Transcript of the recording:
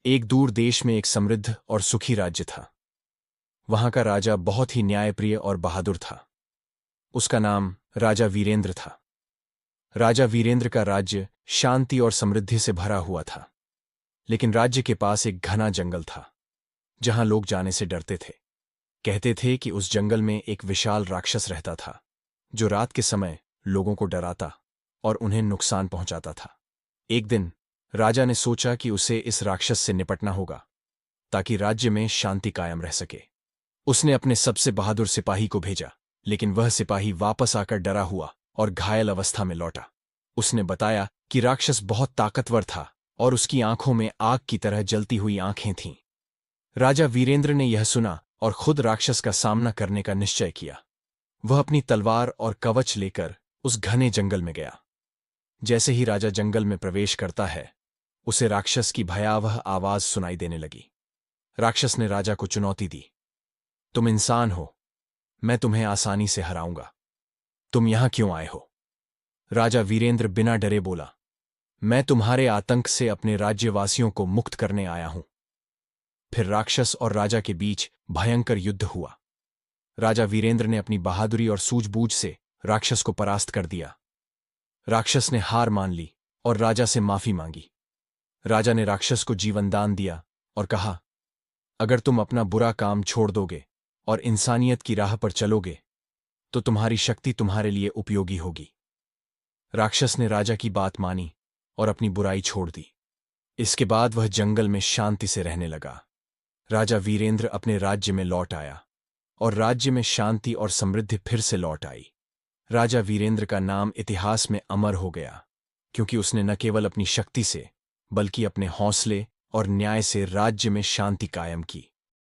एक दूर देश में एक समृद्ध और सुखी राज्य था। वहां का राजा बहुत ही न्यायप्रिय और बहादुर था। उसका नाम राजा वीरेंद्र था। राजा वीरेंद्र का राज्य शांति और समृद्धि से भरा हुआ था, लेकिन राज्य के पास एक घना जंगल था जहां लोग जाने से डरते थे। कहते थे कि उस जंगल में एक विशाल राक्षस रहता था जो रात के समय लोगों को डराता और उन्हें नुकसान पहुंचाता था। एक दिन राजा ने सोचा कि उसे इस राक्षस से निपटना होगा ताकि राज्य में शांति कायम रह सके। उसने अपने सबसे बहादुर सिपाही को भेजा, लेकिन वह सिपाही वापस आकर डरा हुआ और घायल अवस्था में लौटा। उसने बताया कि राक्षस बहुत ताकतवर था और उसकी आंखों में आग की तरह जलती हुई आंखें थीं। राजा वीरेंद्र ने यह सुना और खुद राक्षस का सामना करने का निश्चय किया। वह अपनी तलवार और कवच लेकर उस घने जंगल में गया। जैसे ही राजा जंगल में प्रवेश करता है, उसे राक्षस की भयावह आवाज सुनाई देने लगी। राक्षस ने राजा को चुनौती दी, तुम इंसान हो, मैं तुम्हें आसानी से हराऊंगा। तुम यहां क्यों आए हो? राजा वीरेंद्र बिना डरे बोला, मैं तुम्हारे आतंक से अपने राज्यवासियों को मुक्त करने आया हूं। फिर राक्षस और राजा के बीच भयंकर युद्ध हुआ। राजा वीरेंद्र ने अपनी बहादुरी और सूझबूझ से राक्षस को परास्त कर दिया। राक्षस ने हार मान ली और राजा से माफी मांगी। राजा ने राक्षस को जीवन दान दिया और कहा, अगर तुम अपना बुरा काम छोड़ दोगे और इंसानियत की राह पर चलोगे तो तुम्हारी शक्ति तुम्हारे लिए उपयोगी होगी। राक्षस ने राजा की बात मानी और अपनी बुराई छोड़ दी। इसके बाद वह जंगल में शांति से रहने लगा। राजा वीरेंद्र अपने राज्य में लौट आया और राज्य में शांति और समृद्धि फिर से लौट आई। राजा वीरेंद्र का नाम इतिहास में अमर हो गया, क्योंकि उसने न केवल अपनी शक्ति से बल्कि अपने हौसले और न्याय से राज्य में शांति कायम की।